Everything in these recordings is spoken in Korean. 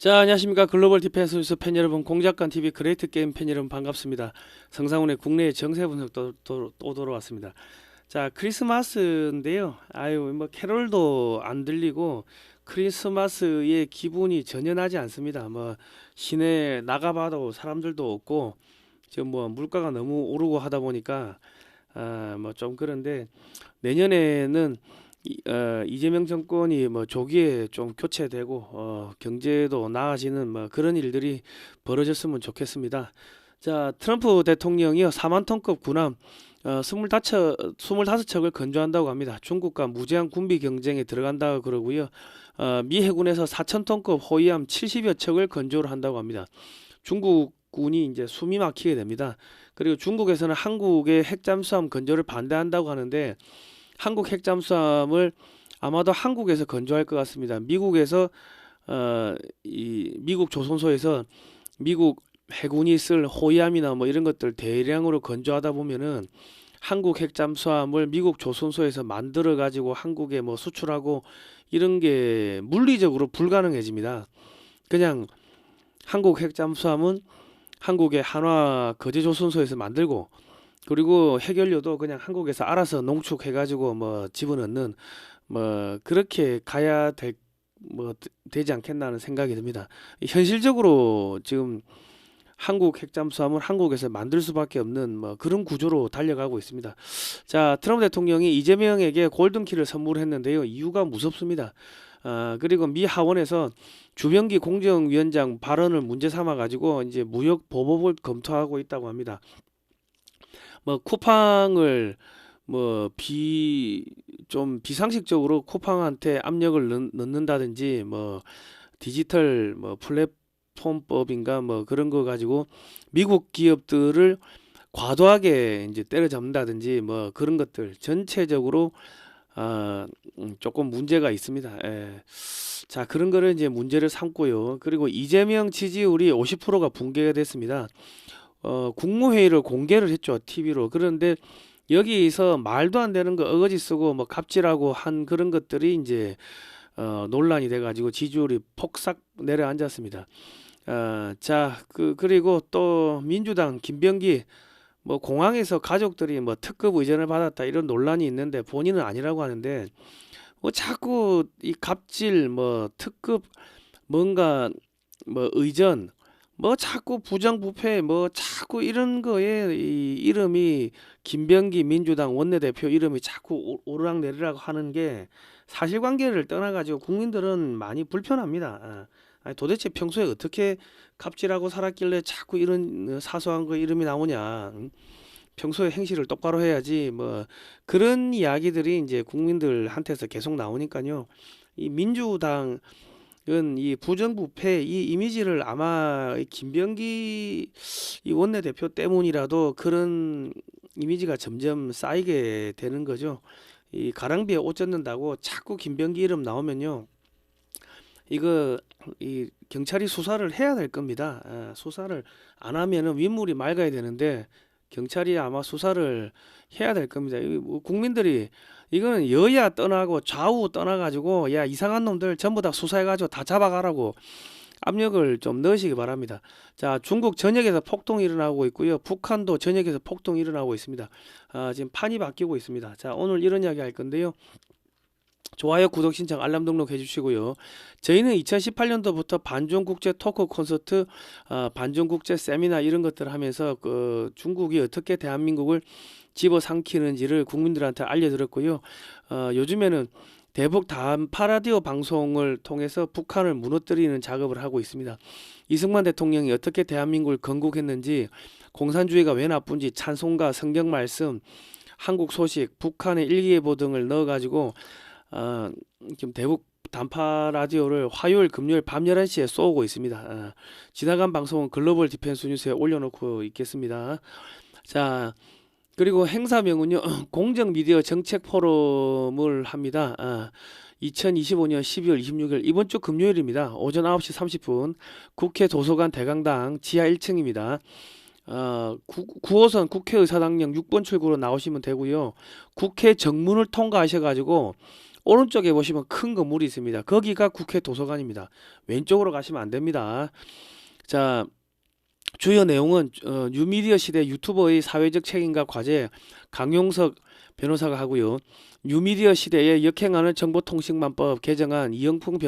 자, 안녕하십니까. 글로벌 디펜스 뉴스 팬 여러분, 공작관 TV 그레이트 게임 팬 여러분 반갑습니다. 성상훈의 국내 정세 분석 또 돌아왔습니다. 자, 크리스마스인데요. 아유, 뭐 캐롤도 안 들리고 크리스마스의 기분이 전혀 나지 않습니다. 뭐 시내 나가봐도 사람들도 없고 지금 뭐 물가가 너무 오르고 하다 보니까 뭐 좀 그런데 내년에는 이재명 정권이 뭐 조기에 좀 교체되고 경제도 나아지는 뭐 그런 일들이 벌어졌으면 좋겠습니다. 자, 트럼프 대통령이요 4만 톤급 군함 25척을 건조한다고 합니다. 중국과 무제한 군비 경쟁에 들어간다고 그러고요. 미 해군에서 4천 톤급 호위함 70여 척을 건조를 한다고 합니다. 중국군이 이제 숨이 막히게 됩니다. 그리고 중국에서는 한국의 핵잠수함 건조를 반대한다고 하는데 한국 핵잠수함을 아마도 한국에서 건조할 것 같습니다. 미국에서 이 미국 조선소에서 미국 해군이 쓸 호위함이나 뭐 이런 것들 대량으로 건조하다 보면은 한국 핵잠수함을 미국 조선소에서 만들어 가지고 한국에 뭐 수출하고 이런 게 물리적으로 불가능해집니다. 그냥 한국 핵잠수함은 한국의 한화 거제조선소에서 만들고 그리고 해결료도 그냥 한국에서 알아서 농축해가지고 뭐 집어넣는 뭐 그렇게 가야 되지 않겠나 는 생각이 듭니다. 현실적으로 지금 한국 핵잠수함을 한국에서 만들 수밖에 없는 뭐 그런 구조로 달려가고 있습니다. 자, 트럼프 대통령이 이재명에게 골든키를 선물했는데요. 이유가 무섭습니다. 그리고 미 하원에서 주병기 공정위원장 발언을 문제 삼아 가지고 이제 무역 보복을 검토하고 있다고 합니다. 뭐 쿠팡을 뭐 좀 비상식적으로 쿠팡한테 압력을 넣는다든지 뭐 디지털 뭐 플랫폼법인가 뭐 그런 거 가지고 미국 기업들을 과도하게 이제 때려잡는다든지 뭐 그런 것들 전체적으로 조금 문제가 있습니다. 예. 자, 그런 거를 이제 문제를 삼고요. 그리고 이재명 지지율이 50%가 붕괴가 됐습니다. 국무회의를 공개를 했죠, TV로. 그런데 여기서 말도 안 되는 거 어거지 쓰고 뭐 갑질하고 한 그런 것들이 이제 논란이 돼가지고 지지율이 폭삭 내려앉았습니다. 자, 그리고 또 민주당 김병기 뭐 공항에서 가족들이 뭐 특급 의전을 받았다 이런 논란이 있는데 본인은 아니라고 하는데 뭐 자꾸 이 갑질 뭐 특급 뭔가 뭐 의전 뭐 자꾸 부정부패 뭐 자꾸 이런 거에 이 이름이 김병기 민주당 원내대표 이름이 자꾸 오르락내리락 하는 게 사실관계를 떠나가지고 국민들은 많이 불편합니다. 아니 도대체 평소에 어떻게 갑질하고 살았길래 자꾸 이런 사소한 거 이름이 나오냐. 평소에 행실을 똑바로 해야지 뭐 그런 이야기들이 이제 국민들한테서 계속 나오니까요. 이 민주당 이 부정부패 이 이미지를 아마 김병기 이 원내대표 때문이라도 그런 이미지가 점점 쌓이게 되는 거죠. 이 가랑비에 옷 젖는다고 자꾸 김병기 이름 나오면요. 이거 이 경찰이 수사를 해야 될 겁니다. 수사를 안 하면은 윗물이 맑아야 되는데 경찰이 아마 수사를 해야 될 겁니다. 뭐 국민들이 이거는 여야 떠나고 좌우 떠나가지고 야 이상한 놈들 전부 다 수사해가지고 다 잡아가라고 압력을 좀 넣으시기 바랍니다. 자, 중국 전역에서 폭동이 일어나고 있고요. 북한도 전역에서 폭동이 일어나고 있습니다. 지금 판이 바뀌고 있습니다. 자, 오늘 이런 이야기 할 건데요. 좋아요, 구독 신청, 알람 등록 해주시고요. 저희는 2018년도부터 반중국제 토크 콘서트, 반중국제 세미나 이런 것들을 하면서 중국이 어떻게 대한민국을 집어삼키는지를 국민들한테 알려드렸고요. 요즘에는 대북 단파 라디오 방송을 통해서 북한을 무너뜨리는 작업을 하고 있습니다. 이승만 대통령이 어떻게 대한민국을 건국했는지, 공산주의가 왜 나쁜지 찬송가, 성경 말씀, 한국 소식, 북한의 일기예보 등을 넣어가지고 지금 대북 단파 라디오를 화요일, 금요일 밤 11시에 쏘고 있습니다. 지나간 방송은 글로벌 디펜스 뉴스에 올려놓고 있겠습니다. 자, 그리고 행사명은요, 공정미디어 정책 포럼을 합니다. 2025년 12월 26일 이번 주 금요일입니다. 오전 9시 30분 국회 도서관 대강당 지하 1층입니다. 9호선 국회의사당역 6번 출구로 나오시면 되고요. 국회 정문을 통과하셔가지고 오른쪽에 보시면 큰 건물이 있습니다. 거기가 국회 도서관입니다. 왼쪽으로 가시면 안 됩니다. 자, 주요 내용은 뉴미디어 시대 유튜버의 사회적 책임과 과제, 강용석 변호사가 하고요. 뉴미디어 시대에 역행하는 정보통신망법 개정안 이영풍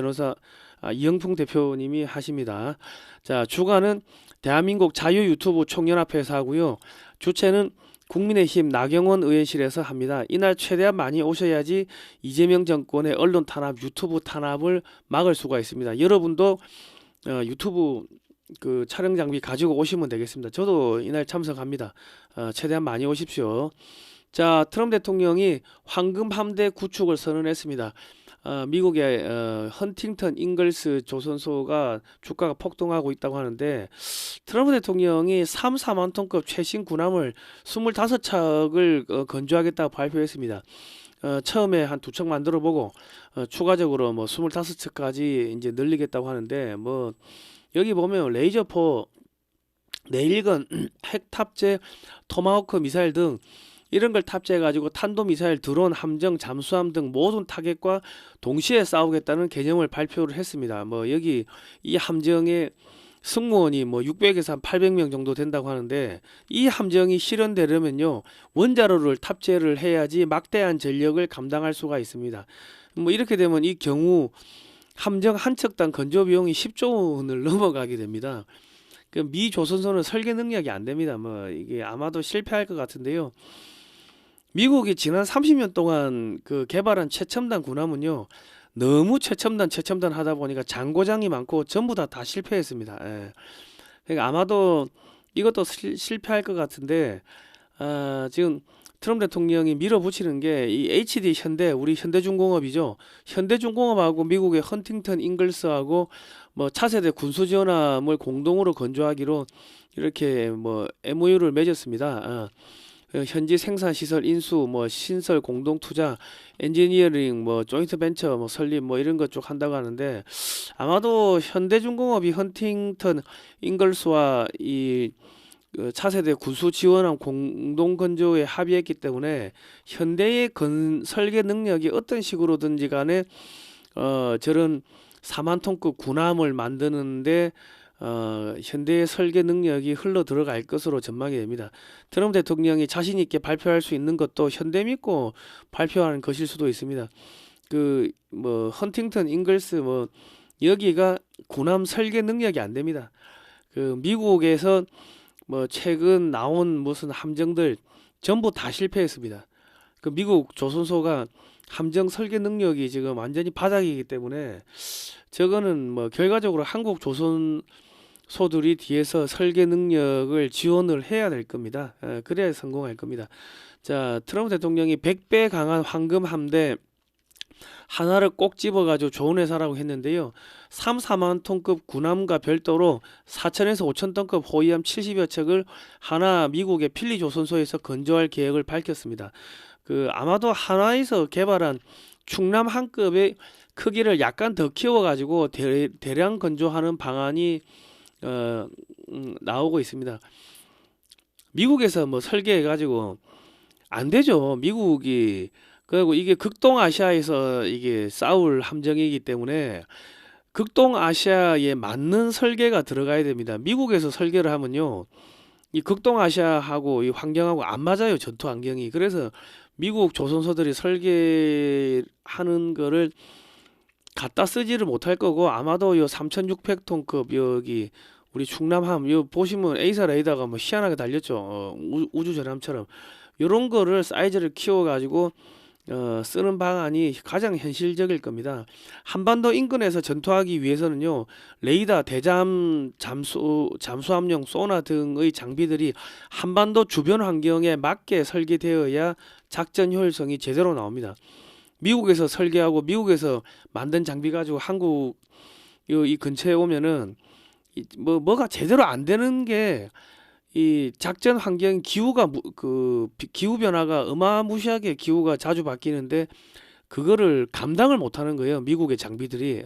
대표님이 하십니다. 자, 주관은 대한민국 자유 유튜브 총연합회에서 하고요. 주최는 국민의힘 나경원 의원실에서 합니다. 이날 최대한 많이 오셔야지 이재명 정권의 언론 탄압, 유튜브 탄압을 막을 수가 있습니다. 여러분도 유튜브 그 촬영 장비 가지고 오시면 되겠습니다. 저도 이날 참석합니다. 최대한 많이 오십시오. 자, 트럼프 대통령이 황금 함대 구축을 선언했습니다. 미국의 헌팅턴 잉글스 조선소가 주가가 폭등하고 있다고 하는데 트럼프 대통령이 4만 톤급 최신 군함을 25척을 건조하겠다고 발표했습니다. 처음에 한 2척 만들어 보고 추가적으로 뭐 25척까지 이제 늘리겠다고 하는데 뭐 여기 보면 레이저포, 내일건, 핵 탑재 토마호크 미사일 등 이런 걸 탑재해 가지고 탄도미사일, 드론, 함정, 잠수함 등 모든 타겟과 동시에 싸우겠다는 개념을 발표를 했습니다. 뭐 여기 이 함정의 승무원이 뭐 600에서 한 800명 정도 된다고 하는데 이 함정이 실현되려면요 원자로를 탑재를 해야지 막대한 전력을 감당할 수가 있습니다. 뭐 이렇게 되면 이 경우 함정 한 척당 건조 비용이 10조 원을 넘어가게 됩니다. 그 미 조선소는 설계 능력이 안 됩니다. 뭐 이게 아마도 실패할 것 같은데요. 미국이 지난 30년 동안 그 개발한 최첨단 군함은요 너무 최첨단 하다 보니까 장고장이 많고 전부 다 실패했습니다. 예. 그러니까 아마도 이것도 실패할 것 같은데 지금 트럼프 대통령이 밀어붙이는 게 이 HD 현대, 우리 현대중공업이죠. 현대중공업하고 미국의 헌팅턴 잉글스하고 뭐 차세대 군수지원함을 공동으로 건조하기로 이렇게 뭐 MOU를 맺었습니다. 현지 생산 시설 인수, 뭐 신설 공동 투자, 엔지니어링, 뭐 조인트 벤처 뭐 설립 뭐 이런 것 쭉 한다고 하는데 아마도 현대중공업이 헌팅턴 잉글스와 이 차세대 군수 지원함 공동 건조에 합의했기 때문에 현대의 설계 능력이 어떤 식으로든지 간에 저런 4만 톤급 군함을 만드는데 현대의 설계 능력이 흘러 들어갈 것으로 전망이 됩니다. 트럼프 대통령이 자신 있게 발표할 수 있는 것도 현대 믿고 발표하는 것일 수도 있습니다. 그 뭐 헌팅턴 잉글스 뭐 여기가 군함 설계 능력이 안 됩니다. 그 미국에서 뭐 최근 나온 무슨 함정들 전부 다 실패했습니다. 그 미국 조선소가 함정 설계 능력이 지금 완전히 바닥이기 때문에 저거는 뭐 결과적으로 한국 조선소들이 뒤에서 설계 능력을 지원을 해야 될 겁니다. 그래야 성공할 겁니다. 자, 트럼프 대통령이 100배 강한 황금 함대 하나를 꼭 집어가지고 좋은 회사라고 했는데요. 4만 톤급 군함과 별도로 4천에서 5천 톤급 호위함 70여 척을 하나 미국의 필리 조선소에서 건조할 계획을 밝혔습니다. 그 아마도 하나에서 개발한 충남 한급의 크기를 약간 더 키워가지고 대량 건조하는 방안이 나오고 있습니다. 미국에서 뭐 설계해가지고 안 되죠. 미국이 그리고 이게 극동아시아에서 이게 싸울 함정이기 때문에 극동아시아에 맞는 설계가 들어가야 됩니다. 미국에서 설계를 하면요, 이 극동아시아하고 이 환경하고 안 맞아요. 전투 환경이. 그래서 미국 조선소들이 설계하는 거를 갖다 쓰지를 못할 거고 아마도 요 3,600톤급 여기 우리 충남함 요 보시면 에이사 레이더가 뭐 희한하게 달렸죠. 우주 전함처럼 요런 거를 사이즈를 키워 가지고 쓰는 방안이 가장 현실적일 겁니다. 한반도 인근에서 전투하기 위해서는요 레이더, 대잠, 잠수함용 소나 등의 장비들이 한반도 주변 환경에 맞게 설계되어야 작전 효율성이 제대로 나옵니다. 미국에서 설계하고 미국에서 만든 장비 가지고 한국 이 근처에 오면은 뭐가 제대로 안 되는 게 이 작전 환경 기후가 기후 변화가 어마무시하게 기후가 자주 바뀌는데 그거를 감당을 못하는 거예요. 미국의 장비들이.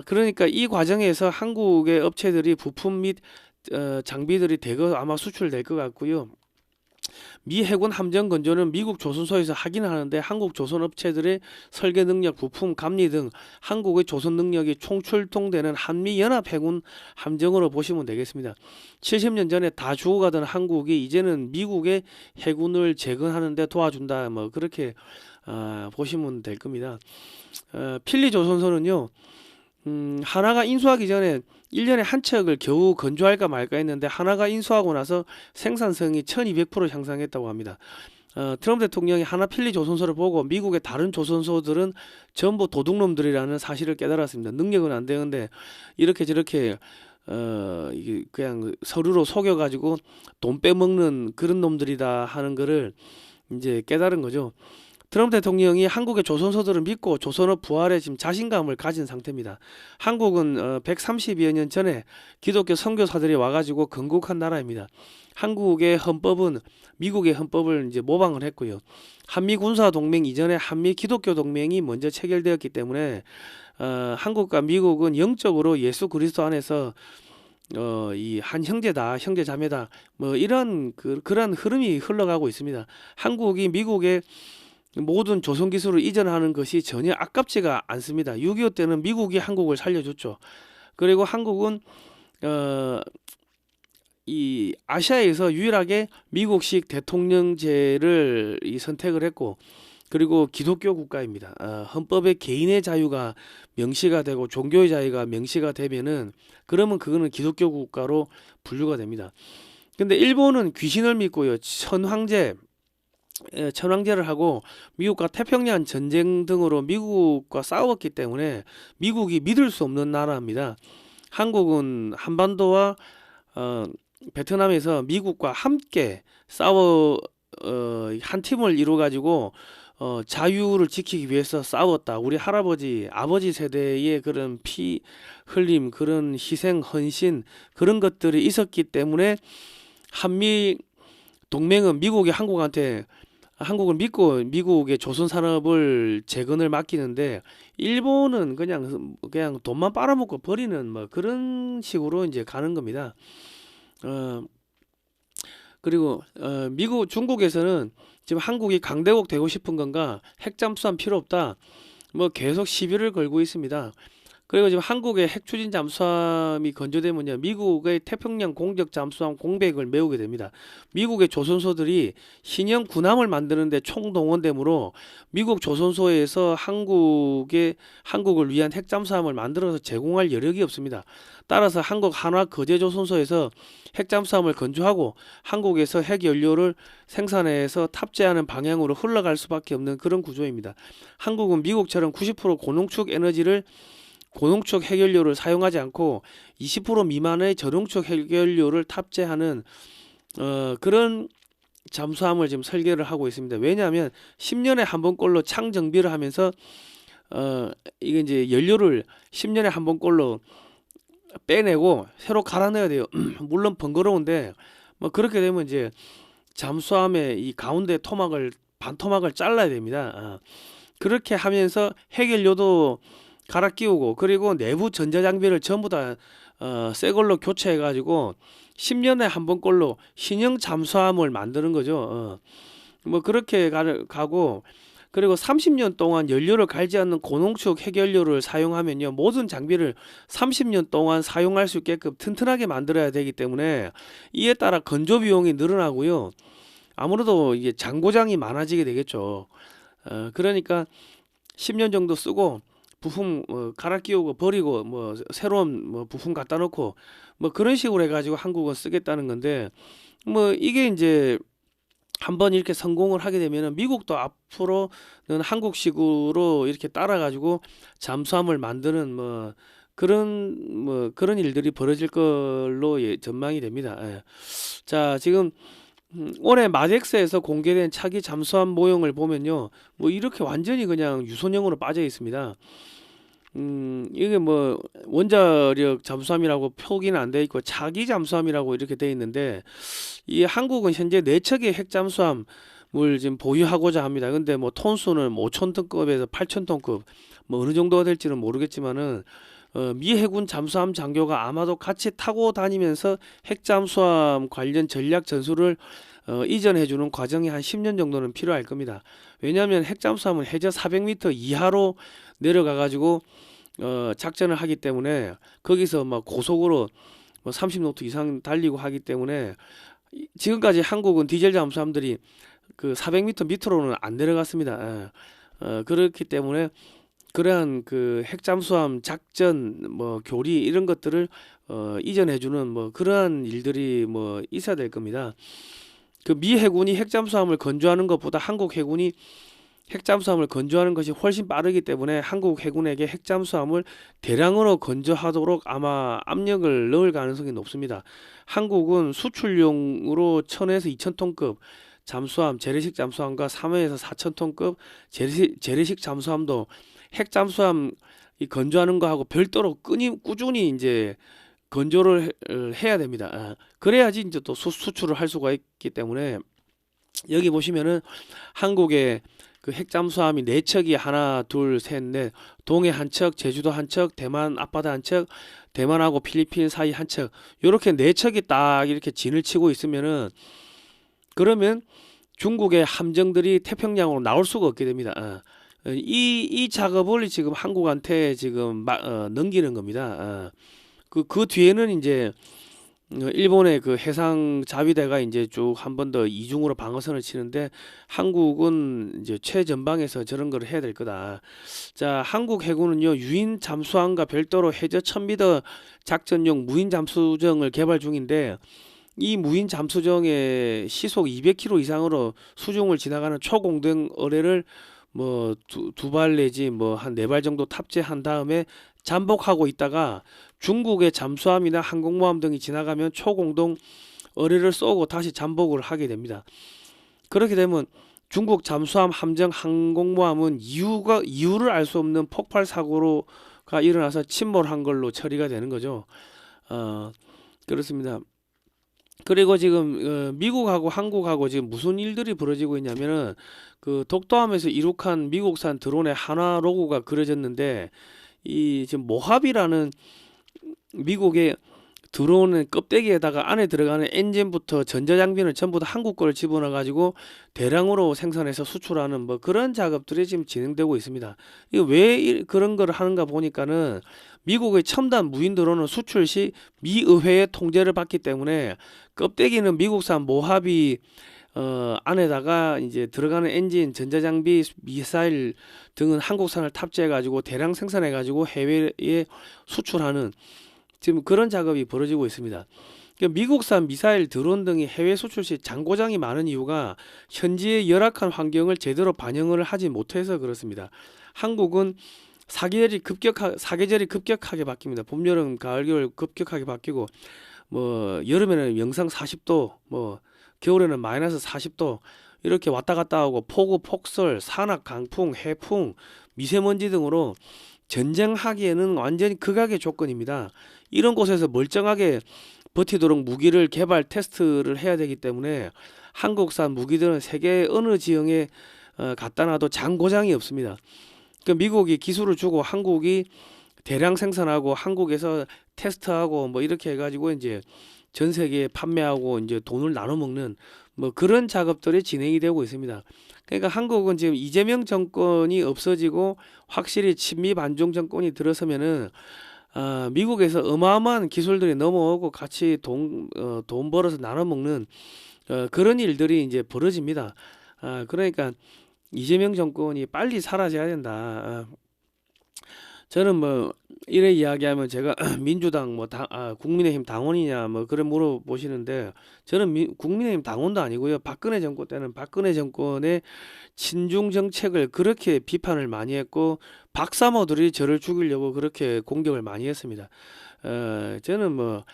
그러니까 이 과정에서 한국의 업체들이 부품 및 장비들이 대거 아마 수출될 것 같고요. 미 해군 함정 건조는 미국 조선소에서 하긴 하는데 한국 조선업체들의 설계 능력, 부품, 감리 등 한국의 조선 능력이 총출동되는 한미연합 해군 함정으로 보시면 되겠습니다. 70년 전에 다 죽어가던 한국이 이제는 미국의 해군을 재건하는 데 도와준다. 뭐 그렇게 보시면 될 겁니다. 필리 조선소는요. 하나가 인수하기 전에 1년에 한 척을 겨우 건조할까 말까 했는데 하나가 인수하고 나서 생산성이 1200% 향상했다고 합니다. 트럼프 대통령이 하나 필리 조선소를 보고 미국의 다른 조선소들은 전부 도둑놈들이라는 사실을 깨달았습니다. 능력은 안 되는데 이렇게 저렇게 이게 그냥 서류로 속여가지고 돈 빼먹는 그런 놈들이다 하는 거를 이제 깨달은 거죠. 트럼프 대통령이 한국의 조선소들을 믿고 조선업 부활에 지금 자신감을 가진 상태입니다. 한국은 130여 년 전에 기독교 선교사들이 와가지고 건국한 나라입니다. 한국의 헌법은 미국의 헌법을 이제 모방을 했고요. 한미 군사 동맹 이전에 한미 기독교 동맹이 먼저 체결되었기 때문에 한국과 미국은 영적으로 예수 그리스도 안에서 이 한 형제다, 형제 자매다, 뭐 이런 그런 흐름이 흘러가고 있습니다. 한국이 미국의 모든 조선 기술을 이전하는 것이 전혀 아깝지가 않습니다. 6.25 때는 미국이 한국을 살려줬죠. 그리고 한국은 이 아시아에서 유일하게 미국식 대통령제를 선택을 했고, 그리고 기독교 국가입니다. 헌법에 개인의 자유가 명시가 되고 종교의 자유가 명시가 되면은 그러면 그거는 기독교 국가로 분류가 됩니다. 근데 일본은 귀신을 믿고요. 천황제를 하고 미국과 태평양 전쟁 등으로 미국과 싸웠기 때문에 미국이 믿을 수 없는 나라입니다. 한국은 한반도와 베트남에서 미국과 함께 싸워 한 팀을 이루어 가지고 자유를 지키기 위해서 싸웠다. 우리 할아버지, 아버지 세대의 그런 피 흘림, 그런 희생, 헌신 그런 것들이 있었기 때문에 한미 동맹은 미국이 한국을 믿고 미국의 조선 산업을 재건을 맡기는데 일본은 그냥 돈만 빨아먹고 버리는 뭐 그런 식으로 이제 가는 겁니다. 그리고 중국에서는 지금 한국이 강대국 되고 싶은 건가, 핵잠수함 필요 없다, 뭐 계속 시비를 걸고 있습니다. 그리고 지금 한국의 핵추진 잠수함이 건조되면요, 미국의 태평양 공적 잠수함 공백을 메우게 됩니다. 미국의 조선소들이 신형 군함을 만드는데 총동원되므로 미국 조선소에서 한국을 위한 핵잠수함을 만들어서 제공할 여력이 없습니다. 따라서 한국 한화 거제조선소에서 핵잠수함을 건조하고 한국에서 핵연료를 생산해서 탑재하는 방향으로 흘러갈 수밖에 없는 그런 구조입니다. 한국은 미국처럼 90% 고농축 핵연료를 사용하지 않고 20% 미만의 저농축 핵연료를 탑재하는 그런 잠수함을 지금 설계를 하고 있습니다. 왜냐하면 10년에 한 번꼴로 창 정비를 하면서 이게 이제 연료를 10년에 한 번꼴로 빼내고 새로 갈아 넣어야 돼요. 물론 번거로운데 뭐 그렇게 되면 이제 잠수함의 이 가운데 반토막을 잘라야 됩니다. 그렇게 하면서 핵연료도 갈아 끼우고, 그리고 내부 전자장비를 전부 다 새 걸로 교체해 가지고 10년에 한 번꼴로 신형 잠수함을 만드는 거죠. 뭐 그렇게 가고, 그리고 30년 동안 연료를 갈지 않는 고농축 핵연료를 사용하면요, 모든 장비를 30년 동안 사용할 수 있게끔 튼튼하게 만들어야 되기 때문에 이에 따라 건조 비용이 늘어나고요, 아무래도 이게 잔고장이 많아지게 되겠죠. 그러니까 10년 정도 쓰고 부품 갈아 끼우고 버리고 뭐 새로운 뭐 부품 갖다 놓고 뭐 그런 식으로 해가지고 한국은 쓰겠다는 건데, 뭐 이게 이제 한번 이렇게 성공을 하게 되면은 미국도 앞으로는 한국식으로 이렇게 따라가지고 잠수함을 만드는 뭐 그런 일들이 벌어질 걸로 전망이 됩니다. 자, 지금 올해 마덱스에서 공개된 차기 잠수함 모형을 보면요, 뭐 이렇게 완전히 그냥 유선형으로 빠져 있습니다. 이게 뭐 원자력 잠수함이라고 표기는 안 돼 있고 차기 잠수함이라고 이렇게 돼 있는데, 이 한국은 현재 4척의 핵 잠수함을 지금 보유하고자 합니다. 근데 뭐 톤수는 5,000톤급에서 8,000톤급 뭐 어느 정도가 될지는 모르겠지만은 미 해군 잠수함 장교가 아마도 같이 타고 다니면서 핵잠수함 관련 전략 전술을 이전해주는 과정이 한 10년 정도는 필요할 겁니다. 왜냐하면 핵잠수함은 해저 400m 이하로 내려가가지고 작전을 하기 때문에 거기서 막 고속으로 뭐 30노트 이상 달리고 하기 때문에 지금까지 한국은 디젤 잠수함들이 그 400m 밑으로는 안 내려갔습니다. 그렇기 때문에 그러한 그 핵잠수함 작전 뭐 교리 이런 것들을 이전해주는 뭐 그러한 일들이 뭐 있어야 될 겁니다. 그 미 해군이 핵잠수함을 건조하는 것보다 한국 해군이 핵잠수함을 건조하는 것이 훨씬 빠르기 때문에 한국 해군에게 핵잠수함을 대량으로 건조하도록 아마 압력을 넣을 가능성이 높습니다. 한국은 수출용으로 1000에서 2000톤급 잠수함, 재래식 잠수함과 3회에서 4000톤급 재래식 잠수함도 핵잠수함 이 건조하는 거하고 별도로 꾸준히 이제 건조를 해야 됩니다. 그래야지 이제 또 수출을 할 수가 있기 때문에 여기 보시면은 한국의 그 핵잠수함이 4척이 하나, 둘, 셋, 넷, 동해 한 척, 제주도 한 척, 대만 앞바다 한 척, 대만하고 필리핀 사이 한 척, 요렇게 4척이 딱 이렇게 진을 치고 있으면은 그러면 중국의 함정들이 태평양으로 나올 수가 없게 됩니다. 이 작업을 지금 한국한테 지금 넘기는 겁니다. 그 뒤에는 이제 일본의 그 해상 자위대가 이제 쭉 한 번 더 이중으로 방어선을 치는데 한국은 이제 최전방에서 저런 걸 해야 될 거다. 자, 한국 해군은요 유인 잠수함과 별도로 해저 1000m 작전용 무인 잠수정을 개발 중인데 이 무인 잠수정의 시속 200km 이상으로 수중을 지나가는 초공등 어뢰를 뭐 두 발 내지 뭐 한 4발 정도 탑재한 다음에 잠복하고 있다가 중국의 잠수함이나 항공모함 등이 지나가면 초공동 어뢰를 쏘고 다시 잠복을 하게 됩니다. 그렇게 되면 중국 잠수함, 함정, 항공모함은 이유를 알 수 없는 폭발 사고가 일어나서 침몰한 걸로 처리가 되는 거죠. 그렇습니다. 그리고 지금 미국하고 한국하고 지금 무슨 일들이 벌어지고 있냐면은 그 독도함에서 이륙한 미국산 드론의 한화 로고가 그려졌는데 이 지금 모하비라는 미국의 드론의 껍데기에다가 안에 들어가는 엔진부터 전자장비는 전부 다 한국 거를 집어넣어 가지고 대량으로 생산해서 수출하는 뭐 그런 작업들이 지금 진행되고 있습니다. 이거 왜 그런 걸 하는가 보니까는 미국의 첨단 무인 드론은 수출 시 미 의회의 통제를 받기 때문에 껍데기는 미국산 모하비 안에다가 이제 들어가는 엔진, 전자장비, 미사일 등은 한국산을 탑재해 가지고 대량 생산해 가지고 해외에 수출하는 지금 그런 작업이 벌어지고 있습니다. 그러니까 미국산 미사일, 드론 등이 해외 수출 시 잔고장이 많은 이유가 현지의 열악한 환경을 제대로 반영을 하지 못해서 그렇습니다. 한국은 사계절이 급격하게 바뀝니다. 봄, 여름, 가을, 겨울 급격하게 바뀌고 뭐 여름에는 영상 40도, 뭐 겨울에는 마이너스 40도 이렇게 왔다 갔다 하고 폭우, 폭설, 산악, 강풍, 해풍, 미세먼지 등으로 전쟁하기에는 완전히 극악의 조건입니다. 이런 곳에서 멀쩡하게 버티도록 무기를 개발 테스트를 해야 되기 때문에 한국산 무기들은 세계 어느 지형에 갖다 놔도 잔고장이 없습니다. 그러니까 미국이 기술을 주고 한국이 대량 생산하고 한국에서 테스트하고 뭐 이렇게 해가지고 이제 전 세계에 판매하고 이제 돈을 나눠 먹는 뭐 그런 작업들이 진행이 되고 있습니다. 그러니까 한국은 지금 이재명 정권이 없어지고 확실히 친미 반중 정권이 들어서면은 미국에서 어마어마한 기술들이 넘어오고 같이 돈 벌어서 나눠 먹는 그런 일들이 이제 벌어집니다. 그러니까 이재명 정권이 빨리 사라져야 된다. 저는 뭐 이래 이야기하면 제가 민주당 뭐 국민의힘 당원이냐 뭐 그래 물어보시는데 저는 국민의힘 당원도 아니고요. 박근혜 정권 때는 박근혜 정권의 친중 정책을 그렇게 비판을 많이 했고 박사모들이 저를 죽이려고 그렇게 공격을 많이 했습니다. 저는 뭐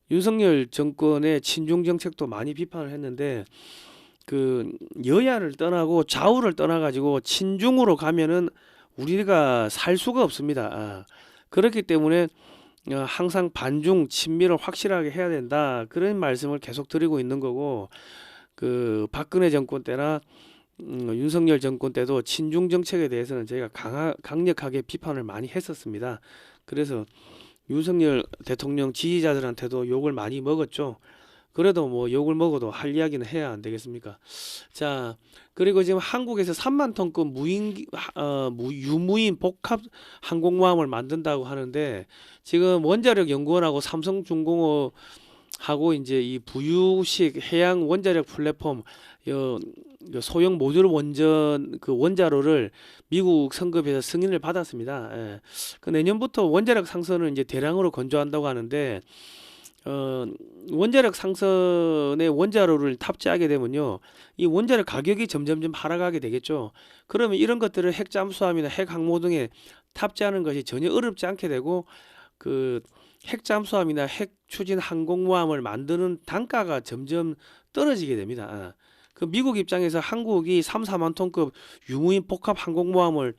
윤석열 정권의 친중 정책도 많이 비판을 했는데 그 여야를 떠나고 좌우를 떠나가지고 친중으로 가면은 우리가 살 수가 없습니다. 그렇기 때문에 항상 반중 친미를 확실하게 해야 된다 그런 말씀을 계속 드리고 있는 거고 그 박근혜 정권 때나 윤석열 정권 때도 친중 정책에 대해서는 저희가 강력하게 비판을 많이 했었습니다. 그래서 윤석열 대통령 지지자들한테도 욕을 많이 먹었죠. 그래도 뭐 욕을 먹어도 할 이야기는 해야 안 되겠습니까? 자, 그리고 지금 한국에서 3만 톤급 유무인 복합 항공모함을 만든다고 하는데, 지금 원자력 연구원하고 삼성중공업 하고 이제 이 부유식 해양 원자력 플랫폼 요 소형 모듈 원전 그 원자로를 미국 성급에서 승인을 받았습니다. 예. 그 내년부터 원자력 상선을 이제 대량으로 건조한다고 하는데, 원자력 상선에 원자로를 탑재하게 되면요, 이 원자력 가격이 점점점 하락하게 되겠죠. 그러면 이런 것들을 핵 잠수함이나 핵 항모 등에 탑재하는 것이 전혀 어렵지 않게 되고, 그 핵 잠수함이나 핵 추진 항공모함을 만드는 단가가 점점 떨어지게 됩니다. 그 미국 입장에서 한국이 3, 4만 톤급 유무인 복합 항공모함을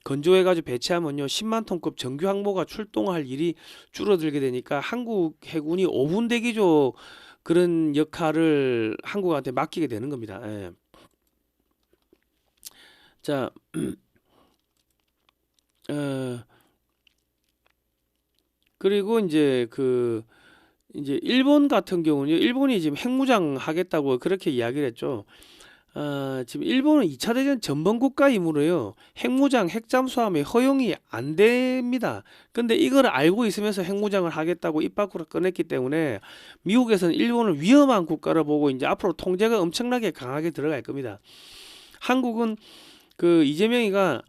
건조해가지고 배치하면요, 10만 톤급 정규 항모가 출동할 일이 줄어들게 되니까 한국 해군이 5분 대기조 그런 역할을 한국한테 맡기게 되는 겁니다. 예. 자, 어, 그리고 이제 일본 같은 경우는요, 일본이 지금 핵무장 하겠다고 그렇게 이야기를 했죠. 지금 일본은 2차 대전 전범 국가이므로요, 핵무장, 핵잠수함의 허용이 안 됩니다. 근데 이걸 알고 있으면서 핵무장을 하겠다고 입 밖으로 꺼냈기 때문에 미국에서는 일본을 위험한 국가로 보고 이제 앞으로 통제가 엄청나게 강하게 들어갈 겁니다. 한국은 그 이재명이가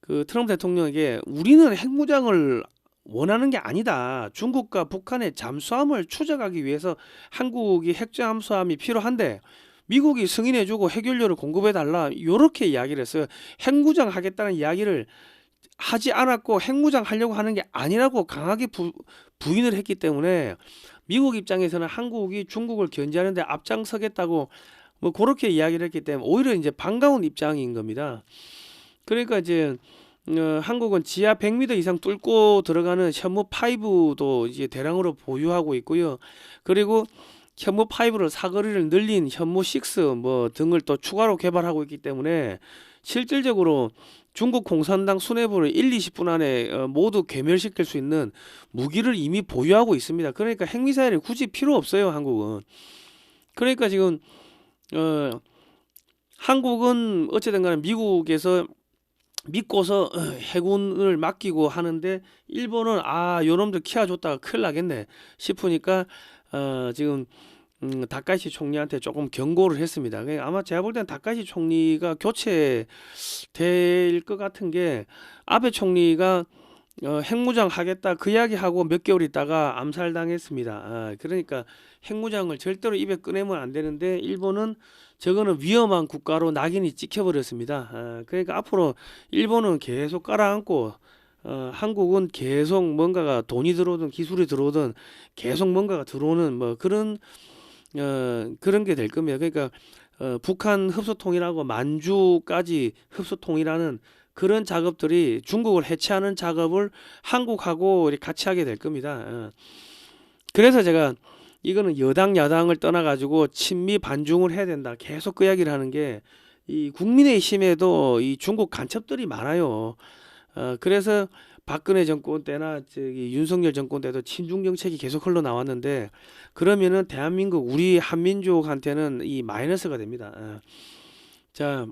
그 트럼프 대통령에게 우리는 핵무장을 원하는 게 아니다. 중국과 북한의 잠수함을 추적하기 위해서 한국이 핵잠수함이 필요한데 미국이 승인해주고 핵연료를 공급해달라, 요렇게 이야기를 했어요. 핵무장 하겠다는 이야기를 하지 않았고 핵무장 하려고 하는 게 아니라고 강하게 부인을 했기 때문에 미국 입장에서는 한국이 중국을 견제하는데 앞장서겠다고 뭐 그렇게 이야기를 했기 때문에 오히려 이제 반가운 입장인 겁니다. 그러니까 이제 한국은 지하 100m 이상 뚫고 들어가는 현무5도 이제 대량으로 보유하고 있고요. 그리고 현무5를 사거리를 늘린 현무6 뭐 등을 또 추가로 개발하고 있기 때문에 실질적으로 중국 공산당 수뇌부를 1, 20분 안에 모두 괴멸시킬 수 있는 무기를 이미 보유하고 있습니다. 그러니까 핵미사일이 굳이 필요 없어요, 한국은. 그러니까 지금 한국은 어쨌든 간에 미국에서 믿고서 해군을 맡기고 하는데, 일본은 요놈들 키워줬다가 큰일 나겠네 싶으니까 지금 다카이시 총리한테 조금 경고를 했습니다. 아마 제가 볼 때는 다카이시 총리가 교체될 것 같은 게, 아베 총리가 핵무장 하겠다 그 이야기하고 몇 개월 있다가 암살당했습니다. 그러니까 핵무장을 절대로 입에 꺼내면 안 되는데 일본은 저거는 위험한 국가로 낙인이 찍혀버렸습니다. 그러니까 앞으로 일본은 계속 깔아앉고 한국은 계속 뭔가가 돈이 들어오든 기술이 들어오든 계속 뭔가가 들어오는 뭐 그런 게 될 겁니다. 그러니까 북한 흡수통이라고 만주까지 흡수통이라는 그런 작업들이 중국을 해체하는 작업을 한국하고 같이 하게 될 겁니다. 그래서 제가 이거는 여당 야당을 떠나 가지고 친미 반중을 해야 된다, 계속 그 이야기를 하는 게, 이 국민의힘에도 이 중국 간첩들이 많아요. 그래서 박근혜 정권 때나 저기 윤석열 정권 때도 친중 정책이 계속 흘러나왔는데, 그러면은 대한민국 우리 한민족한테는 이 마이너스가 됩니다. 자,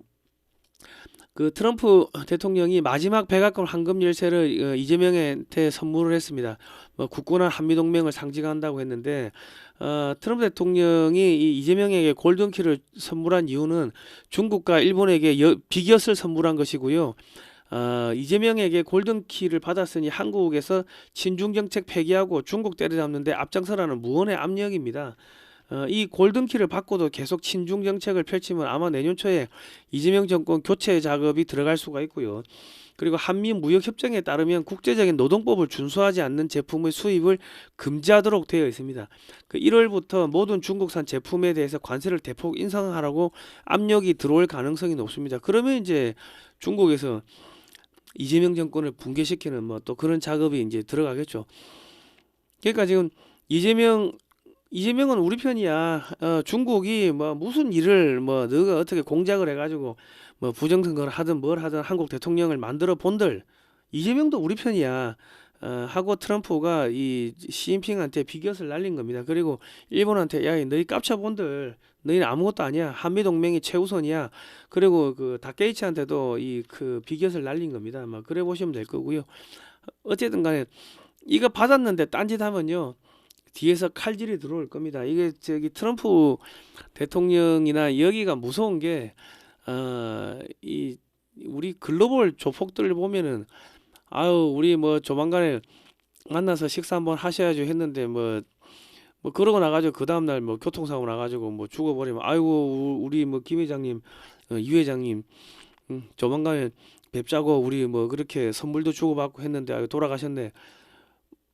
그 트럼프 대통령이 마지막 백악관 황금 열쇠를 이재명한테 선물을 했습니다. 뭐 굳건한 한미동맹을 상징한다고 했는데, 트럼프 대통령이 이 이재명에게 골든키를 선물한 이유는 중국과 일본에게 비곁을 선물한 것이고요. 이재명에게 골든키를 받았으니 한국에서 친중정책 폐기하고 중국 때려잡는데 앞장서라는 무언의 압력입니다. 이 골든키를 받고도 계속 친중 정책을 펼치면 아마 내년 초에 이재명 정권 교체 작업이 들어갈 수가 있고요. 그리고 한미 무역 협정에 따르면 국제적인 노동법을 준수하지 않는 제품의 수입을 금지하도록 되어 있습니다. 그 1월부터 모든 중국산 제품에 대해서 관세를 대폭 인상하라고 압력이 들어올 가능성이 높습니다. 그러면 이제 중국에서 이재명 정권을 붕괴시키는 뭐 또 그런 작업이 이제 들어가겠죠. 그러니까 지금 이재명은 우리 편이야. 중국이 뭐 무슨 일을 뭐 너가 어떻게 공작을 해가지고 뭐 부정선거를 하든 뭘 하든 한국 대통령을 만들어 본들, 이재명도 우리 편이야. 하고 트럼프가 이 시진핑한테 비곁을 날린 겁니다. 그리고 일본한테 야 너희 깝쳐본들 너희는 아무것도 아니야. 한미 동맹이 최우선이야. 그리고 그 다케이치한테도 이 그 비곁을 날린 겁니다. 막 그래 보시면 될 거고요. 어쨌든 간에 이거 받았는데 딴짓하면요 뒤에서 칼질이 들어올 겁니다. 이게 저기 트럼프 대통령이나 여기가 무서운 게 이 우리 글로벌 조폭들 보면은 아유 우리 뭐 조만간에 만나서 식사 한번 하셔야죠 했는데 뭐 그러고 나가지고 그 다음날 뭐 교통사고 나가지고 뭐 죽어버리면 아이고 우리 뭐 김 회장님 유 회장님 조만간에 뵙자고 우리 뭐 그렇게 선물도 주고받고 했는데 아유 돌아가셨네.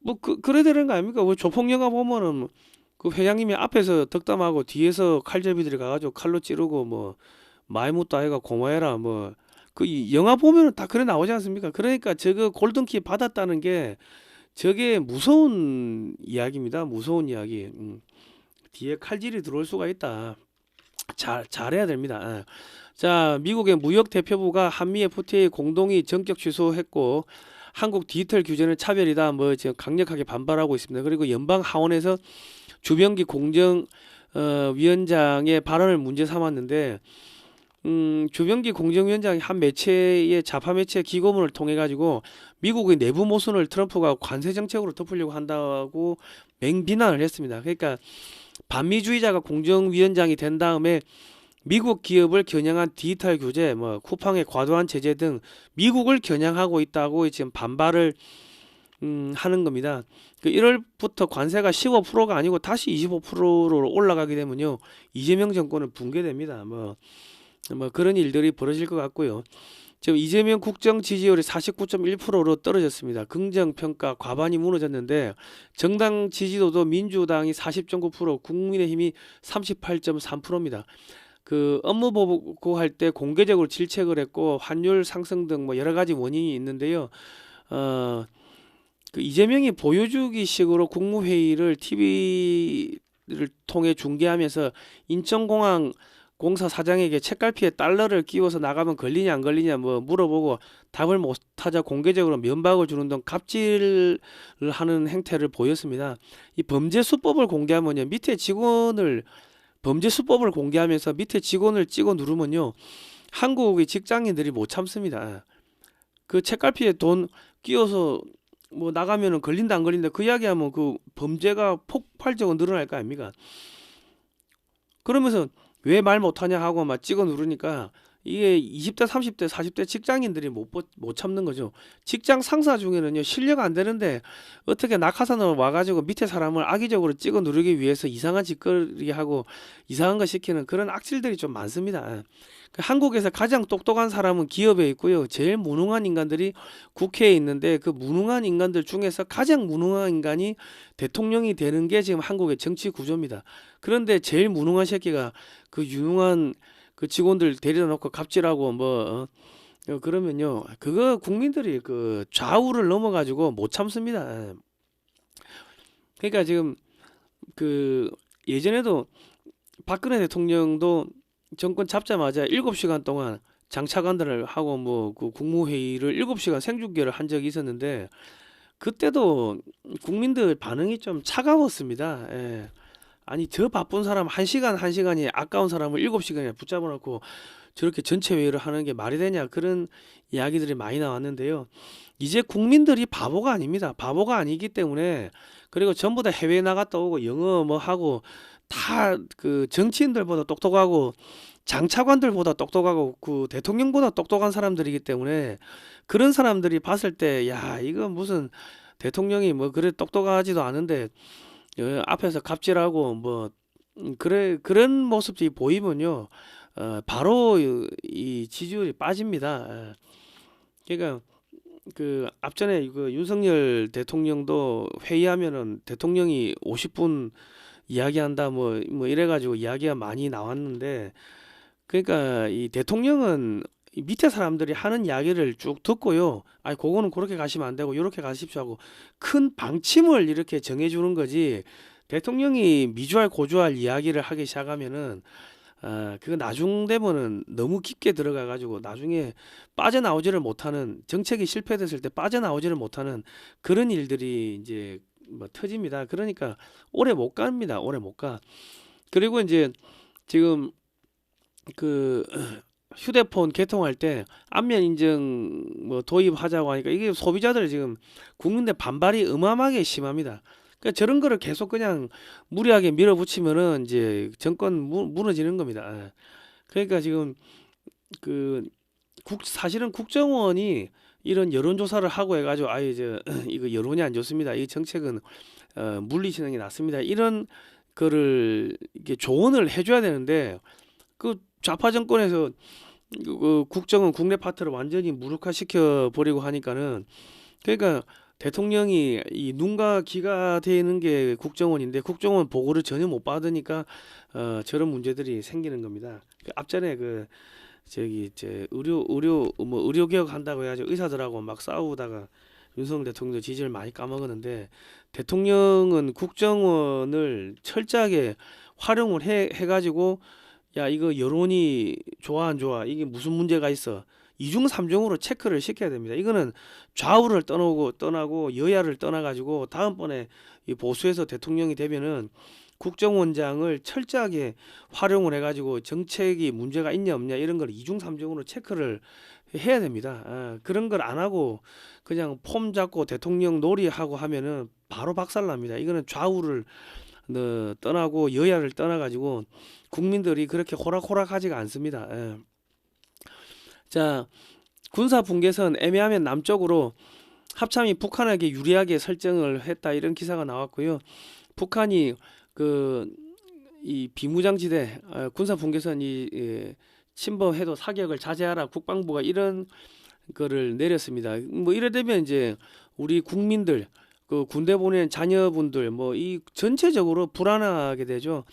뭐 그래야 되는 거 아닙니까? 뭐 조폭 영화 보면은 그 회장님이 앞에서 덕담하고 뒤에서 칼제비들이 가가지고 칼로 찌르고 뭐 마이무도 아이가 고마해라 뭐 그 영화 보면은 다 그래 나오지 않습니까? 그러니까 저거 골든키 받았다는 게 저게 무서운 이야기입니다. 무서운 이야기. 뒤에 칼질이 들어올 수가 있다. 잘해야 됩니다. 자, 미국의 무역 대표부가 한미 FTA 공동의 전격 취소했고 한국 디지털 규제는 차별이다. 뭐 지금 강력하게 반발하고 있습니다. 그리고 연방 하원에서 주병기 공정 위원장의 발언을 문제 삼았는데 주병기 공정위원장이 한 매체의 좌파 매체 기고문을 통해 가지고 미국의 내부 모순을 트럼프가 관세 정책으로 덮으려고 한다고 맹비난을 했습니다. 그러니까 반미주의자가 공정위원장이 된 다음에 미국 기업을 겨냥한 디지털 규제, 뭐 쿠팡의 과도한 제재 등 미국을 겨냥하고 있다고 지금 반발을 하는 겁니다. 그 1월부터 관세가 15%가 아니고 다시 25%로 올라가게 되면요 이재명 정권은 붕괴됩니다. 뭐 그런 일들이 벌어질 것 같고요. 지금 이재명 국정 지지율이 49.1%로 떨어졌습니다. 긍정평가 과반이 무너졌는데 정당 지지도도 민주당이 40.9%, 국민의힘이 38.3%입니다. 그 업무 보고할 때 공개적으로 질책을 했고 환율 상승 등 뭐 여러 가지 원인이 있는데요. 그 이재명이 보여주기식으로 국무회의를 TV를 통해 중계하면서 인천공항 공사 사장에게 책갈피에 달러를 끼워서 나가면 걸리냐 안 걸리냐 뭐 물어보고 답을 못하자 공개적으로 면박을 주는 등 갑질을 하는 행태를 보였습니다. 이 범죄 수법을 공개하면요 밑에 직원을 범죄 수법을 공개하면서 밑에 직원을 찍어 누르면요 한국의 직장인들이 못 참습니다. 그 책갈피에 돈 끼워서 뭐 나가면은 걸린다 안 걸린다 그 이야기하면 그 범죄가 폭발적으로 늘어날 거 아닙니까? 그러면서 왜 말 못하냐 하고 막 찍어 누르니까 이게 20대, 30대, 40대 직장인들이 못 참는 거죠. 직장 상사 중에는요 실력 안 되는데 어떻게 낙하산으로 와가지고 밑에 사람을 악의적으로 찍어 누르기 위해서 이상한 짓거리 하고 이상한 거 시키는 그런 악질들이 좀 많습니다. 한국에서 가장 똑똑한 사람은 기업에 있고요. 제일 무능한 인간들이 국회에 있는데 그 무능한 인간들 중에서 가장 무능한 인간이 대통령이 되는 게 지금 한국의 정치 구조입니다. 그런데 제일 무능한 새끼가 그 유능한 그 직원들 데려다 놓고 갑질하고 그러면요 그거 국민들이 그 좌우를 넘어가지고 못 참습니다. 그러니까 지금 그 예전에도 박근혜 대통령도 정권 잡자마자 7시간 동안 장차관들을 하고 뭐 그 국무회의를 7시간 생중계를 한 적이 있었는데 그때도 국민들 반응이 좀 차가웠습니다. 예. 아니 저 바쁜 사람 1시간이 아까운 사람을 7시간이나 붙잡아 놓고 저렇게 전체 회의를 하는 게 말이 되냐 그런 이야기들이 많이 나왔는데요. 이제 국민들이 바보가 아닙니다. 바보가 아니기 때문에 그리고 전부 다 해외에 나갔다 오고 영어 뭐 하고 다 그 정치인들보다 똑똑하고 장차관들보다 똑똑하고 그 대통령보다 똑똑한 사람들이기 때문에 그런 사람들이 봤을 때 야 이거 무슨 대통령이 뭐 그래 똑똑하지도 않은데 앞에서 갑질하고 뭐 그런 모습이 보이면요 바로 이 지지율이 빠집니다. 그러니까 그 앞전에 그 윤석열 대통령도 회의하면은 대통령이 50분 이야기한다 뭐 이래가지고 이야기가 많이 나왔는데 그러니까 이 대통령은 이 밑에 사람들이 하는 이야기를 쭉 듣고요. 아니 그거는 그렇게 가시면 안 되고 이렇게 가십시오 하고 큰 방침을 이렇게 정해주는 거지. 대통령이 미주알 고주알 이야기를 하기 시작하면은 그거 나중 되면은 너무 깊게 들어가 가지고 나중에 빠져나오지를 못하는, 정책이 실패됐을 때 빠져나오지를 못하는 그런 일들이 이제 뭐 터집니다. 그러니까 오래 못 갑니다. 오래 못 가. 그리고 이제 지금 그 휴대폰 개통할 때 안면 인증 뭐 도입하자고 하니까 이게 소비자들 지금 국민들 반발이 어마어마하게 심합니다. 그러니까 저런 거를 계속 그냥 무리하게 밀어붙이면은 이제 정권 무너지는 겁니다. 그러니까 지금 그 사실은 국정원이 이런 여론조사를 하고 해가지고 아예 이거 여론이 안 좋습니다. 이 정책은 물리시는 게 낫습니다. 이런 거를 이렇게 조언을 해줘야 되는데 그 좌파 정권에서 그 국정원 국내 파트를 완전히 무력화시켜 버리고 하니까는, 그러니까 대통령이 이 눈과 귀가 되는 게 국정원인데 국정원 보고를 전혀 못 받으니까 저런 문제들이 생기는 겁니다. 그 앞전에 그 저기 이제 의료 개혁 한다고 해가지고 의사들하고 막 싸우다가 윤석열 대통령도 지지를 많이 까먹었는데, 대통령은 국정원을 철저하게 활용을 해가지고 야 이거 여론이 좋아 안 좋아, 이게 무슨 문제가 있어, 이중 삼중으로 체크를 시켜야 됩니다. 이거는 좌우를 떠나고 여야를 떠나가지고 다음번에 이 보수에서 대통령이 되면은 국정원장을 철저하게 활용을 해가지고 정책이 문제가 있냐 없냐 이런 걸 이중 삼중으로 체크를 해야 됩니다. 그런 걸 안 하고 그냥 폼 잡고 대통령 놀이하고 하면은 바로 박살납니다. 이거는 좌우를 떠나고 여야를 떠나가지고 국민들이 그렇게 호락호락하지가 않습니다. 자, 군사 분계선 애매하면 남쪽으로 합참이 북한에게 유리하게 설정을 했다, 이런 기사가 나왔고요. 북한이 이 비무장지대 군사 분계선이 침범해도 사격을 자제하라, 국방부가 이런 거를 내렸습니다. 뭐 이래 되면 이제 우리 국민들, 그 군대 보낸 자녀분들 뭐 이 전체적으로 불안하게 되죠.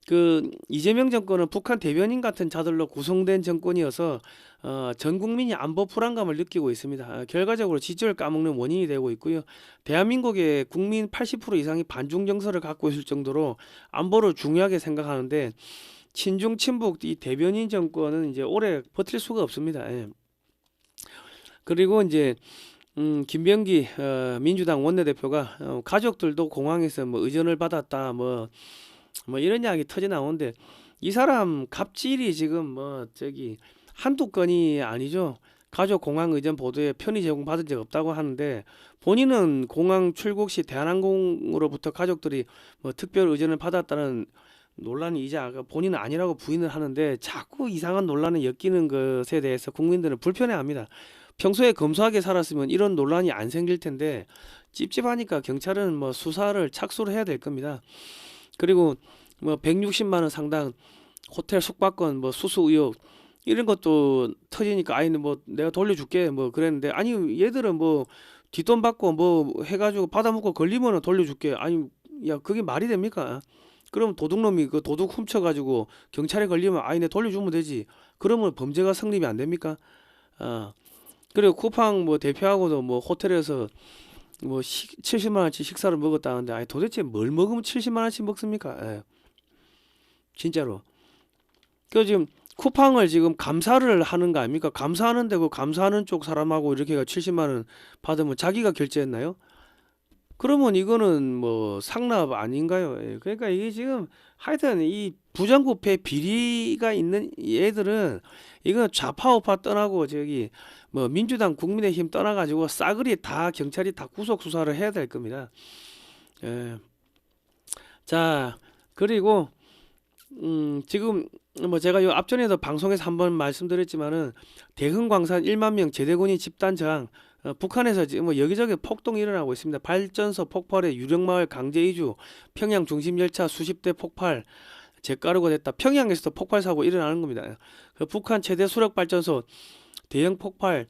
그 이재명 정권은 북한 대변인 같은 자들로 구성된 정권이어서 전 국민이 안보 불안감을 느끼고 있습니다. 결과적으로 지지를 까먹는 원인이 되고 있고요. 대한민국의 국민 80% 이상이 반중 정서를 갖고 있을 정도로 안보를 중요하게 생각하는데, 친중 친북 이 대변인 정권은 이제 오래 버틸 수가 없습니다. 그리고 이제 김병기 민주당 원내대표가 가족들도 공항에서 뭐 의전을 받았다 뭐 이런 이야기 터져 나오는데, 이 사람 갑질이 지금 뭐 저기 한두 건이 아니죠. 가족 공항 의전 보도에 편의 제공 받은 적 없다고 하는데, 본인은 공항 출국 시 대한항공으로부터 가족들이 뭐 특별 의전을 받았다는 논란이 이제 본인은 아니라고 부인을 하는데, 자꾸 이상한 논란을 엮이는 것에 대해서 국민들은 불편해합니다. 평소에 검소하게 살았으면 이런 논란이 안 생길 텐데 찝찝하니까 경찰은 뭐 수사를 착수를 해야 될 겁니다. 그리고 뭐 160만 원 상당 호텔 숙박권 뭐 수수 의혹 이런 것도 터지니까 아이는 뭐 내가 돌려줄게 뭐 그랬는데, 아니 얘들은 뭐 뒷돈 받고 뭐 해가지고 받아먹고 걸리면은 돌려줄게, 아니 야 그게 말이 됩니까? 그럼 도둑놈이 그 도둑 훔쳐가지고 경찰에 걸리면 아이네 돌려주면 되지, 그러면 범죄가 성립이 안 됩니까? 그리고 쿠팡 뭐 대표하고도 뭐 호텔에서 뭐 70만 원치 식사를 먹었다는데, 아니 도대체 뭘 먹으면 70만 원씩 먹습니까? 진짜로. 그 지금 쿠팡을 지금 감사를 하는 거 아닙니까? 감사하는데 그 감사하는 쪽 사람하고 이렇게 70만 원 받으면 자기가 결제했나요? 그러면 이거는 뭐 상납 아닌가요? 그러니까 이게 지금 하여튼 이 부정부패 비리가 있는 얘들은 이거 좌파우파 떠나고 저기 뭐 민주당 국민의힘 떠나가지고 싸그리 다 경찰이 다 구속 수사를 해야 될 겁니다. 자, 그리고 지금 뭐 제가 요 앞전에도 방송에서 한번 말씀드렸지만은 대흥광산 1만 명 제대군이 집단 저항, 북한에서 지금 뭐 여기저기 폭동이 일어나고 있습니다. 발전소 폭발에 유령마을 강제 이주, 평양 중심 열차 수십 대 폭발, 재가루가 됐다. 평양에서도 폭발 사고 일어나는 겁니다. 그 북한 최대 수력 발전소 대형 폭발,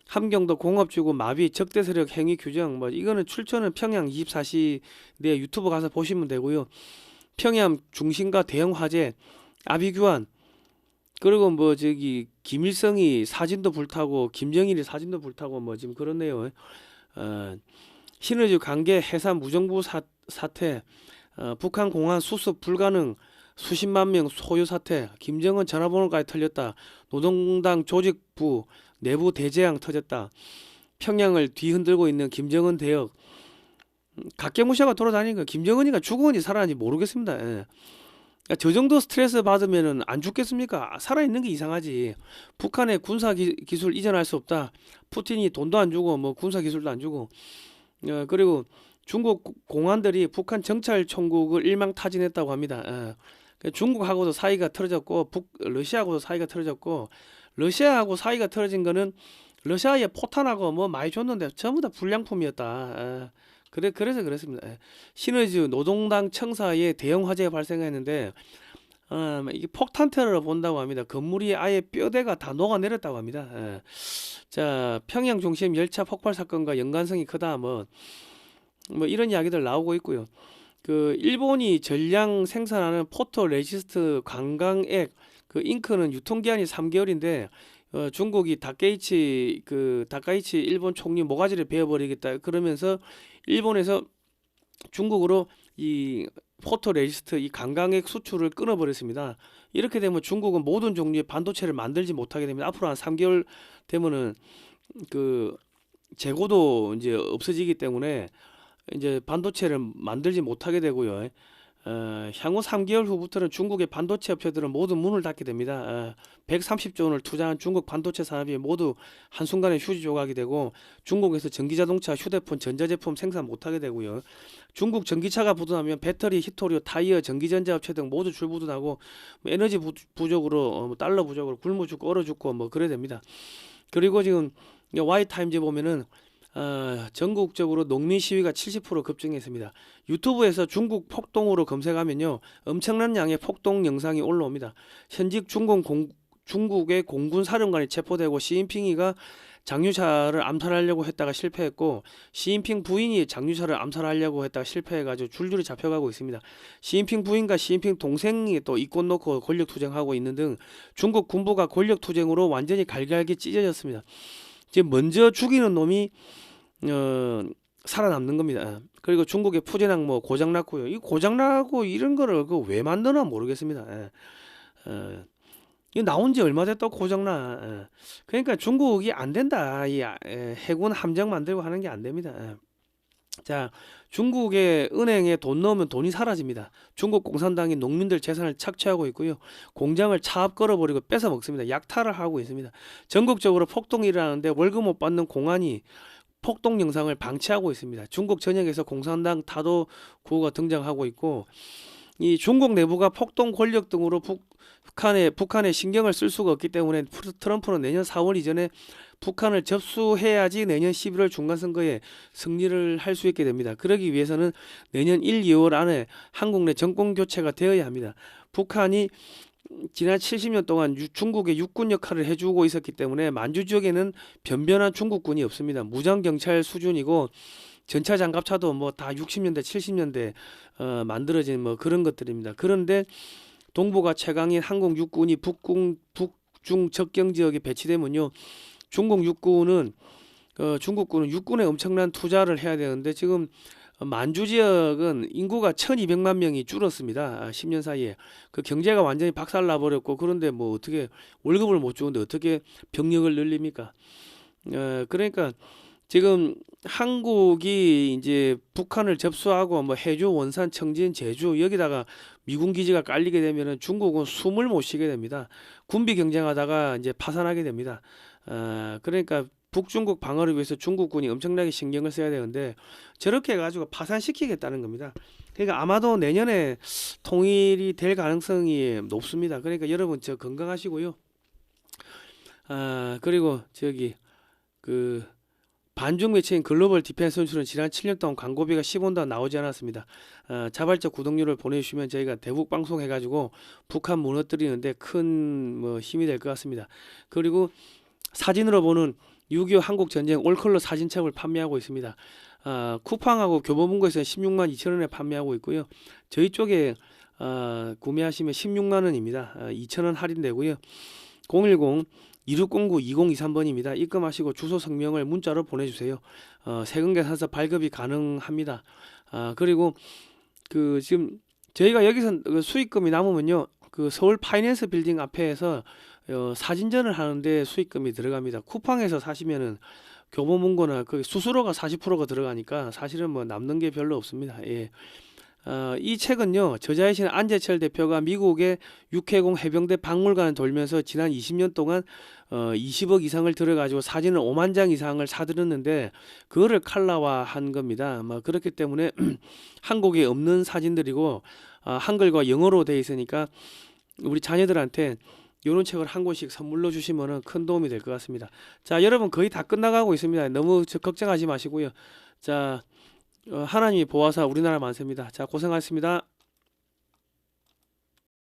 함경도 공업지구 마비, 적대 세력 행위 규정, 뭐 이거는 출처는 평양 24시 내 유튜브 가서 보시면 되고요. 평양 중심가 대형 화재, 아비규환, 그리고 뭐 저기 김일성이 사진도 불타고 김정일이 사진도 불타고 뭐 지금 그렇네요. 신의주 관계 해산 무정부 사태, 북한 공안 수습 불가능, 수십만 명 소요 사태, 김정은 전화번호까지 털렸다. 노동당 조직부 내부 대재앙 터졌다. 평양을 뒤흔들고 있는 김정은 대역. 각계무시하고 돌아다니는 거 김정은이가 죽었는지 살아는지 모르겠습니다. 예. 저 정도 스트레스 받으면은 안 죽겠습니까? 살아있는 게 이상하지. 북한의 군사 기술 이전할 수 없다. 푸틴이 돈도 안 주고 뭐 군사 기술도 안 주고. 그리고 중국 공안들이 북한 정찰 총국을 일망타진했다고 합니다. 중국하고도 사이가 틀어졌고 러시아하고도 사이가 틀어졌고, 러시아하고 사이가 틀어진 거는 러시아에 포탄하고 뭐 많이 줬는데 전부 다 불량품이었다. 그래서 그랬습니다. 시너지 노동당 청사에 대형 화재가 발생했는데 이게 폭탄 테러를 본다고 합니다. 건물이 아예 뼈대가 다 녹아내렸다고 합니다. 자, 평양 중심 열차 폭발 사건과 연관성이 크다. 뭐 이런 이야기들 나오고 있고요. 그 일본이 전량 생산하는 포토 레지스트 관광액 그 잉크는 유통기한이 3개월인데 중국이 다케이치 일본 총리 모가지를 베어버리겠다 그러면서 일본에서 중국으로 이 포토레지스트 이 관광액 수출을 끊어버렸습니다. 이렇게 되면 중국은 모든 종류의 반도체를 만들지 못하게 됩니다. 앞으로 한 3개월 되면은 그 재고도 이제 없어지기 때문에 이제 반도체를 만들지 못하게 되고요. 향후 3개월 후부터는 중국의 반도체 업체들은 모두 문을 닫게 됩니다. 130조 원을 투자한 중국 반도체 산업이 모두 한순간에 휴지 조각이 되고, 중국에서 전기자동차, 휴대폰, 전자제품 생산 못하게 되고요. 중국 전기차가 부도나면 배터리, 히토류, 타이어, 전기전자 업체 등 모두 줄부도나고, 에너지 부족으로 달러 부족으로 굶어 죽고 얼어 죽고 뭐 그래 됩니다. 그리고 지금 와이타임즈 보면은 전국적으로 농민 시위가 70% 급증했습니다. 유튜브에서 중국 폭동으로 검색하면요 엄청난 양의 폭동 영상이 올라옵니다. 현직 중국의 공군 사령관이 체포되고 시진핑이가 장유차를 암살하려고 했다가 실패했고, 시진핑 부인이 장유차를 암살하려고 했다가 실패해가지고 줄줄이 잡혀가고 있습니다. 시진핑 부인과 시진핑 동생이 또 이권 놓고 권력 투쟁하고 있는 등 중국 군부가 권력 투쟁으로 완전히 갈갈기 찢어졌습니다. 이제 먼저 죽이는 놈이 살아남는 겁니다. 그리고 중국의 푸젠항 뭐 고장났고요. 이 고장나고 이런 거를 왜 만드나 모르겠습니다. 이 나온 지 얼마 됐다고 고장나. 그러니까 중국이 안 된다. 이 해군 함정 만들고 하는 게 안 됩니다. 자, 중국의 은행에 돈 넣으면 돈이 사라집니다. 중국 공산당이 농민들 재산을 착취하고 있고요. 공장을 차압 걸어버리고 뺏어 먹습니다. 약탈을 하고 있습니다. 전국적으로 폭동이 일어나는데 월급 못 받는 공안이 폭동 영상을 방치하고 있습니다. 중국 전역에서 공산당 타도 구호가 등장하고 있고, 이 중국 내부가 폭동 권력 등으로 북한에 신경을 쓸 수가 없기 때문에 트럼프는 내년 4월 이전에 북한을 접수해야지 내년 11월 중간선거에 승리를 할 수 있게 됩니다. 그러기 위해서는 내년 1, 2월 안에 한국 내 정권 교체가 되어야 합니다. 북한이 지난 70년 동안 중국의 육군 역할을 해주고 있었기 때문에 만주 지역에는 변변한 중국군이 없습니다. 무장경찰 수준이고 전차 장갑차도 뭐 다 60년대 70년대 만들어진 뭐 그런 것들입니다. 그런데 동북아 최강인 한국 육군이 북중 접경 지역에 배치되면요, 중국군은 육군에 엄청난 투자를 해야 되는데 지금 만주 지역은 인구가 1200만 명이 줄었습니다. 10년 사이에. 그 경제가 완전히 박살나 버렸고, 그런데 뭐 어떻게 월급을 못 주는데 어떻게 병력을 늘립니까? 그러니까 지금 한국이 이제 북한을 접수하고 뭐 해주, 원산, 청진, 제주 여기다가 미군 기지가 깔리게 되면은 중국은 숨을 못 쉬게 됩니다. 군비 경쟁하다가 이제 파산하게 됩니다. 그러니까 북중국 방어를 위해서 중국군이 엄청나게 신경을 써야 되는데 저렇게 해가지고 파산시키겠다는 겁니다. 그러니까 아마도 내년에 통일이 될 가능성이 높습니다. 그러니까 여러분 저 건강하시고요. 그리고 저기 그 반중 매체인 글로벌 디펜스 선수는 지난 7년 동안 광고비가 10원도 나오지 않았습니다. 자발적 구독료를 보내주시면 저희가 대북 방송 해가지고 북한 무너뜨리는데 큰 뭐 힘이 될 것 같습니다. 그리고 사진으로 보는 6.25 한국전쟁 올컬러 사진첩을 판매하고 있습니다. 쿠팡하고 교보문고에서는 16만 2천원에 판매하고 있고요. 저희 쪽에 구매하시면 16만 원입니다. 2천원 할인되고요. 010-2609-2023번입니다. 입금하시고 주소 성명을 문자로 보내주세요. 세금 계산서 발급이 가능합니다. 그리고 그 지금 저희가 여기서 그 수익금이 남으면요, 그 서울 파이낸스 빌딩 앞에서 사진전을 하는데 수익금이 들어갑니다. 쿠팡에서 사시면은 교보문고나 그 수수료가 40%가 들어가니까 사실은 뭐 남는 게 별로 없습니다. 예. 이 책은요, 저자이신 안재철 대표가 미국의 육해공 해병대 박물관을 돌면서 지난 20년 동안 20억 이상을 들여가지고 사진을 5만 장 이상을 사들였는데 그거를 칼라화한 겁니다. 그렇기 때문에 한국에 없는 사진들이고 한글과 영어로 돼 있으니까 우리 자녀들한테 이런 책을 한 권씩 선물로 주시면 큰 도움이 될 것 같습니다. 자, 여러분 거의 다 끝나가고 있습니다. 너무 걱정하지 마시고요. 자, 하나님이 보아서 우리나라 만세입니다. 자, 고생하셨습니다.